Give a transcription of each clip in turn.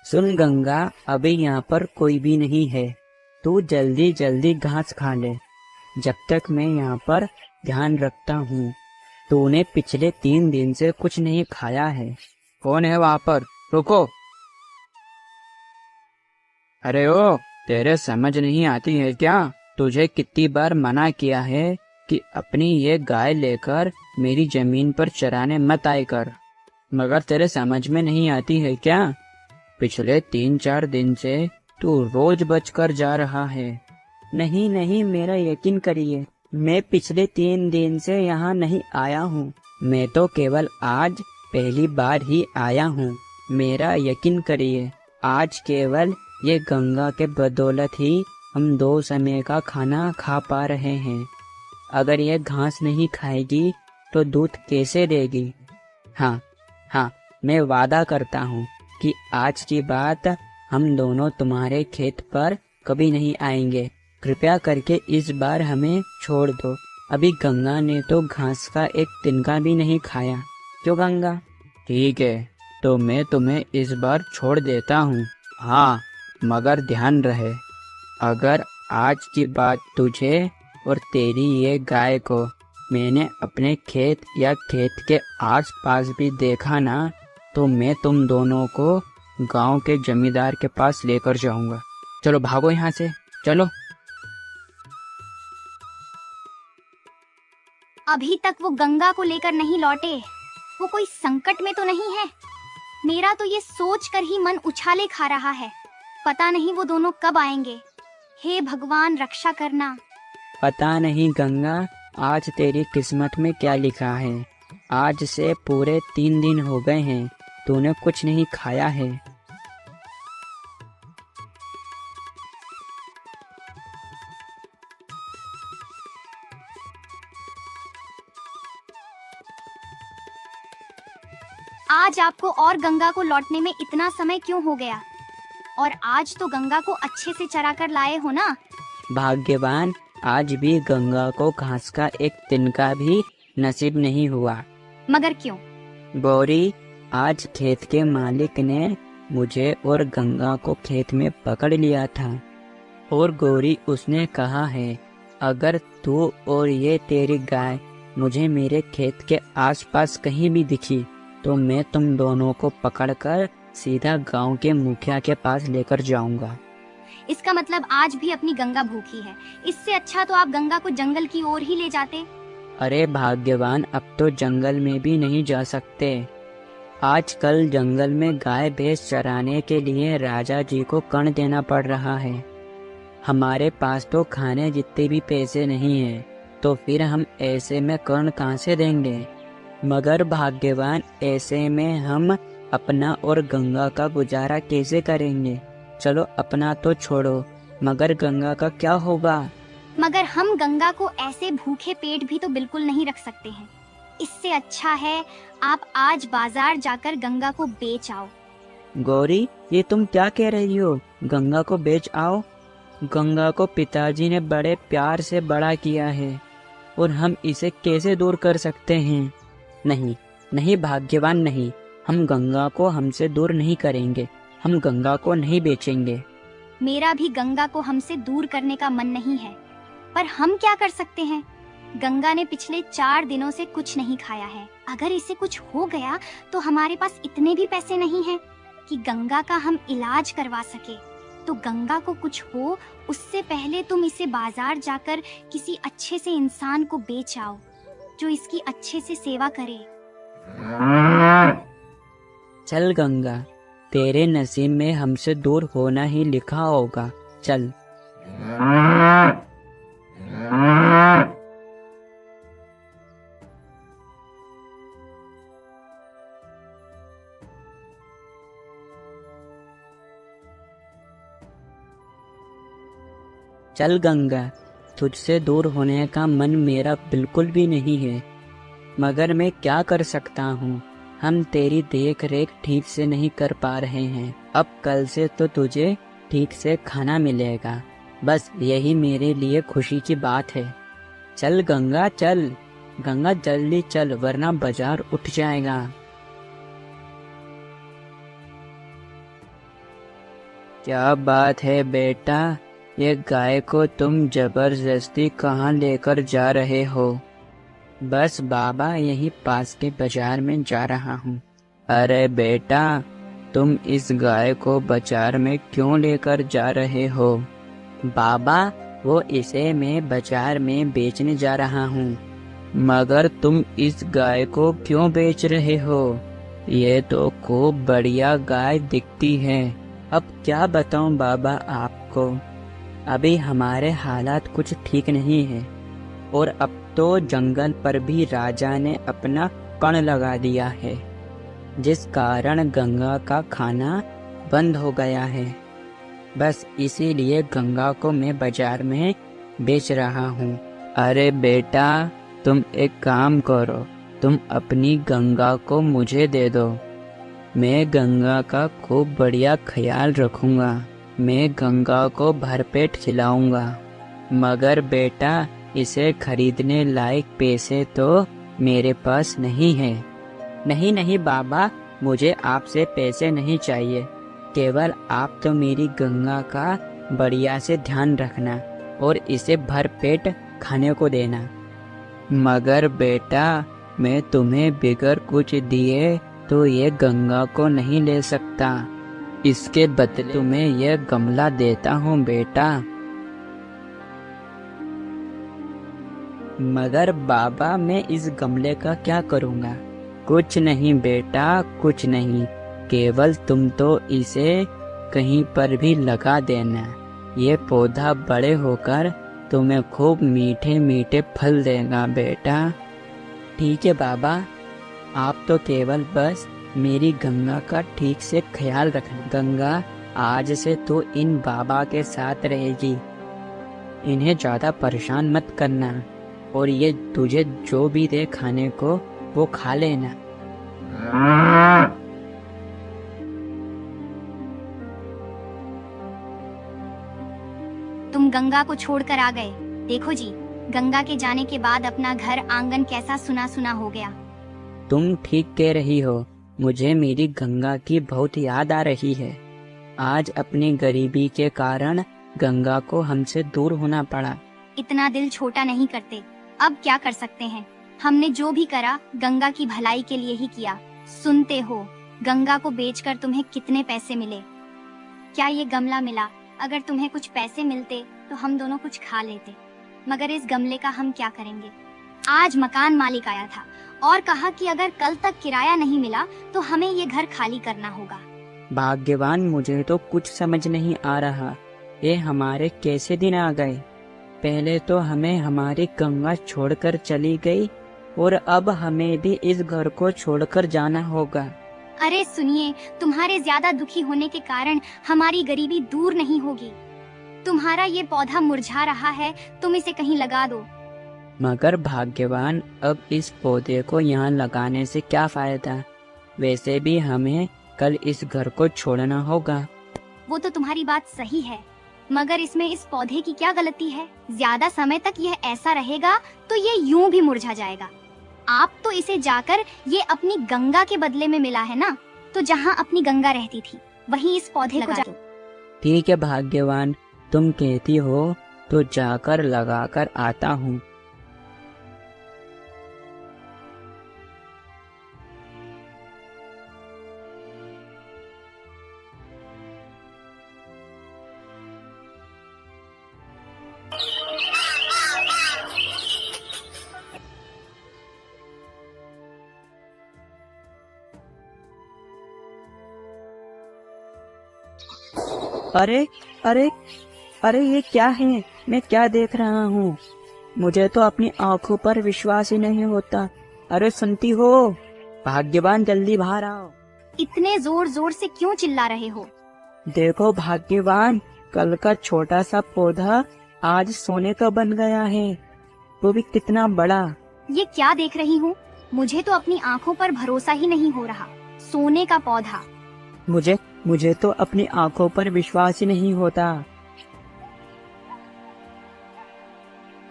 सुन गंगा, अभी यहाँ पर कोई भी नहीं है। तू जल्दी जल्दी घास खा ले, जब तक मैं यहाँ पर ध्यान रखता हूँ। तूने पिछले 3 दिन से कुछ नहीं खाया है। कौन है वहां पर? रुको। अरे ओ, तेरे समझ नहीं आती है क्या? तुझे कितनी बार मना किया है कि अपनी ये गाय लेकर मेरी जमीन पर चराने मत आए कर, मगर तेरे समझ में नहीं आती है क्या? पिछले 3-4 दिन से तू रोज बचकर जा रहा है। नहीं नहीं, मेरा यकीन करिए, मैं पिछले 3 दिन से यहाँ नहीं आया हूँ। मैं तो केवल आज पहली बार ही आया हूँ। मेरा यकीन करिए, आज केवल ये गंगा के बदौलत ही हम 2 समय का खाना खा पा रहे हैं। अगर ये घास नहीं खाएगी तो दूध कैसे देगी? हाँ हाँ, मैं वादा करता हूँ कि आज की बात हम दोनों तुम्हारे खेत पर कभी नहीं आएंगे। कृपया करके इस बार हमें छोड़ दो। अभी गंगा ने तो घास का एक तिनका भी नहीं खाया। क्यों गंगा? ठीक है, तो मैं तुम्हें इस बार छोड़ देता हूँ। हाँ, मगर ध्यान रहे, अगर आज की बात तुझे और तेरी ये गाय को मैंने अपने खेत या खेत के आसपास भी देखा ना, तो मैं तुम दोनों को गांव के जमींदार के पास लेकर जाऊंगा। चलो भागो यहाँ से, चलो। अभी तक वो गंगा को लेकर नहीं लौटे। वो कोई संकट में तो नहीं है? मेरा तो ये सोचकर ही मन उछाले खा रहा है। पता नहीं वो दोनों कब आएंगे। हे भगवान, रक्षा करना। पता नहीं गंगा, आज तेरी किस्मत में क्या लिखा है। आज से पूरे 3 दिन हो गए हैं, तूने कुछ नहीं खाया है। आज आपको और गंगा को लौटने में इतना समय क्यों हो गया? और आज तो गंगा को अच्छे से चरा कर लाए हो ना? भाग्यवान, आज भी गंगा को घास का एक तिनका भी नसीब नहीं हुआ। मगर क्यों? गौरी, आज खेत के मालिक ने मुझे और गंगा को खेत में पकड़ लिया था। और गौरी, उसने कहा है, अगर तू और ये तेरी गाय मुझे मेरे खेत के आसपास कहीं भी दिखी तो मैं तुम दोनों को पकड़कर सीधा गांव के मुखिया के पास लेकर जाऊंगा। इसका मतलब आज भी अपनी गंगा भूखी है। इससे अच्छा तो आप गंगा को जंगल की ओर ही ले जाते। अरे भाग्यवान, अब तो जंगल में भी नहीं जा सकते। आजकल जंगल में गाय भैंस चराने के लिए राजा जी को कण देना पड़ रहा है। हमारे पास तो खाने जितने भी पैसे नहीं हैं, तो फिर हम ऐसे में कण कहाँ से देंगे? मगर भाग्यवान, ऐसे में हम अपना और गंगा का गुजारा कैसे करेंगे? चलो अपना तो छोड़ो, मगर गंगा का क्या होगा? मगर हम गंगा को ऐसे भूखे पेट भी तो बिल्कुल नहीं रख सकते हैं। इससे अच्छा है आप आज बाजार जाकर गंगा को बेच आओ। गौरी, ये तुम क्या कह रही हो? गंगा को बेच आओ? गंगा को पिताजी ने बड़े प्यार से बड़ा किया है और हम इसे कैसे दूर कर सकते हैं? नहीं नहीं भाग्यवान, नहीं, हम गंगा को हमसे दूर नहीं करेंगे। हम गंगा को नहीं बेचेंगे। मेरा भी गंगा को हमसे दूर करने का मन नहीं है, पर हम क्या कर सकते हैं? गंगा ने पिछले 4 दिनों से कुछ नहीं खाया है। अगर इसे कुछ हो गया तो हमारे पास इतने भी पैसे नहीं हैं कि गंगा का हम इलाज करवा सके। तो गंगा को कुछ हो उससे पहले तुम इसे बाजार जाकर किसी अच्छे से इंसान को बेच आओ, जो इसकी अच्छे से सेवा करे। चल गंगा, तेरे नसीब में हमसे दूर होना ही लिखा होगा। चल। चल गंगा, तुझसे दूर होने का मन मेरा बिल्कुल भी नहीं है, मगर मैं क्या कर सकता हूँ? हम तेरी देख रेख ठीक से नहीं कर पा रहे हैं। अब कल से तो तुझे ठीक से खाना मिलेगा। बस यही मेरे लिए खुशी की बात है। चल गंगा, चल गंगा, जल्दी चल, वरना बाजार उठ जाएगा। क्या बात है बेटा, ये गाय को तुम जबरदस्ती कहाँ लेकर जा रहे हो? बस बाबा, यहीं पास के बाजार में जा रहा हूँ। अरे बेटा, तुम इस गाय को बाजार में क्यों लेकर जा रहे हो? बाबा, वो इसे मैं बाजार में बेचने जा रहा हूँ। मगर तुम इस गाय को क्यों बेच रहे हो? ये तो खूब बढ़िया गाय दिखती है। अब क्या बताऊं बाबा आपको, अभी हमारे हालात कुछ ठीक नहीं है और अब तो जंगल पर भी राजा ने अपना कण लगा दिया है, जिस कारण गंगा का खाना बंद हो गया है। बस इसीलिए गंगा को मैं बाजार में बेच रहा हूँ। अरे बेटा, तुम एक काम करो, तुम अपनी गंगा को मुझे दे दो। मैं गंगा का खूब बढ़िया ख्याल रखूंगा। मैं गंगा को भरपेट खिलाऊंगा। मगर बेटा, इसे खरीदने लायक पैसे तो मेरे पास नहीं है। नहीं नहीं बाबा, मुझे आपसे पैसे नहीं चाहिए। केवल आप तो मेरी गंगा का बढ़िया से ध्यान रखना और इसे भरपेट खाने को देना। मगर बेटा, मैं तुम्हें बिगर कुछ दिए तो ये गंगा को नहीं ले सकता। इसके बदले तुम्हें यह गमला देता हूँ बेटा। मगर बाबा, मैं इस गमले का क्या करूँगा? कुछ नहीं बेटा, कुछ नहीं। केवल तुम तो इसे कहीं पर भी लगा देना। ये पौधा बड़े होकर तुम्हें खूब मीठे मीठे फल देगा बेटा। ठीक है बाबा, आप तो केवल बस मेरी गंगा का ठीक से ख्याल रखना। गंगा आज से तो इन बाबा के साथ रहेगी। इन्हें ज्यादा परेशान मत करना और ये तुझे जो भी दे खाने को वो खा लेना। तुम गंगा को छोड़कर आ गए। देखो जी, गंगा के जाने के बाद अपना घर आंगन कैसा सुना सुना हो गया। तुम ठीक कह रही हो, मुझे मेरी गंगा की बहुत याद आ रही है। आज अपनी गरीबी के कारण गंगा को हमसे दूर होना पड़ा। इतना दिल छोटा नहीं करते। अब क्या कर सकते हैं? हमने जो भी करा गंगा की भलाई के लिए ही किया। सुनते हो, गंगा को बेचकर तुम्हें कितने पैसे मिले? क्या ये गमला मिला? अगर तुम्हें कुछ पैसे मिलते तो हम दोनों कुछ खा लेते। मगर इस गमले का हम क्या करेंगे? आज मकान मालिक आया था और कहा कि अगर कल तक किराया नहीं मिला तो हमें ये घर खाली करना होगा। भाग्यवान, मुझे तो कुछ समझ नहीं आ रहा, ये हमारे कैसे दिन आ गए। पहले तो हमें हमारी गंगा छोड़कर चली गई और अब हमें भी इस घर को छोड़कर जाना होगा। अरे सुनिए, तुम्हारे ज्यादा दुखी होने के कारण हमारी गरीबी दूर नहीं होगी। तुम्हारा ये पौधा मुरझा रहा है, तुम इसे कहीं लगा दो। मगर भाग्यवान, अब इस पौधे को यहाँ लगाने से क्या फायदा? वैसे भी हमें कल इस घर को छोड़ना होगा। वो तो तुम्हारी बात सही है, मगर इसमें इस पौधे की क्या गलती है? ज्यादा समय तक यह ऐसा रहेगा तो ये यूं भी मुरझा जाएगा। आप तो इसे जाकर ये अपनी गंगा के बदले में मिला है ना, तो जहाँ अपनी गंगा रहती थी वहीं इस पौधे को लगा दो। ठीक है भाग्यवान, तुम कहती हो तो जाकर लगाकर आता हूँ। अरे अरे अरे, ये क्या है? मैं क्या देख रहा हूँ? मुझे तो अपनी आंखों पर विश्वास ही नहीं होता। अरे सुनती हो? भाग्यवान, जल्दी बाहर आओ। इतने जोर जोर से क्यों चिल्ला रहे हो? देखो भाग्यवान, कल का छोटा सा पौधा आज सोने का बन गया है, वो भी कितना बड़ा। ये क्या देख रही हूँ? मुझे तो अपनी आँखों पर भरोसा ही नहीं हो रहा। सोने का पौधा। मुझे तो अपनी आंखों पर विश्वास ही नहीं होता।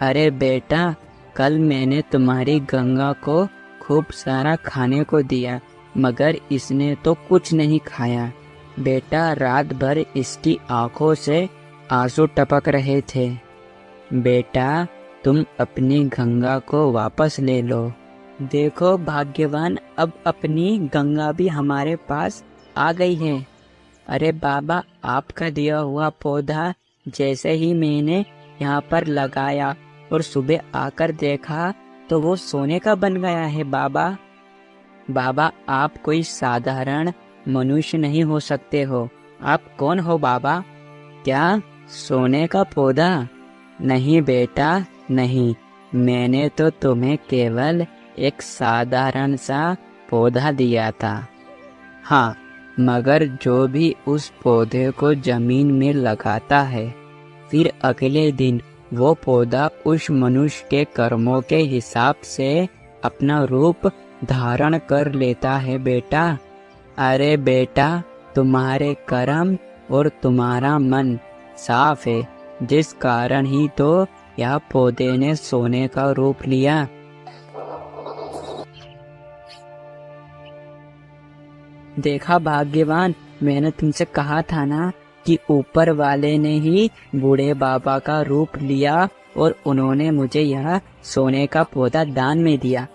अरे बेटा, कल मैंने तुम्हारी गंगा को खूब सारा खाने को दिया, मगर इसने तो कुछ नहीं खाया। बेटा रात भर इसकी आंखों से आंसू टपक रहे थे। बेटा तुम अपनी गंगा को वापस ले लो। देखो भाग्यवान, अब अपनी गंगा भी हमारे पास आ गई है। अरे बाबा, आपका दिया हुआ पौधा जैसे ही मैंने यहाँ पर लगाया और सुबह आकर देखा तो वो सोने का बन गया है। बाबा बाबा, आप कोई साधारण मनुष्य नहीं हो सकते हो। आप कौन हो बाबा? क्या सोने का पौधा? नहीं बेटा नहीं, मैंने तो तुम्हें केवल एक साधारण सा पौधा दिया था। हाँ, मगर जो भी उस पौधे को जमीन में लगाता है, फिर अगले दिन वो पौधा उस मनुष्य के कर्मों के हिसाब से अपना रूप धारण कर लेता है बेटा। अरे बेटा, तुम्हारे कर्म और तुम्हारा मन साफ है, जिस कारण ही तो यह पौधे ने सोने का रूप लिया। देखा भाग्यवान, मैंने तुमसे कहा था ना कि ऊपर वाले ने ही बूढ़े बाबा का रूप लिया और उन्होंने मुझे यह सोने का पौधा दान में दिया।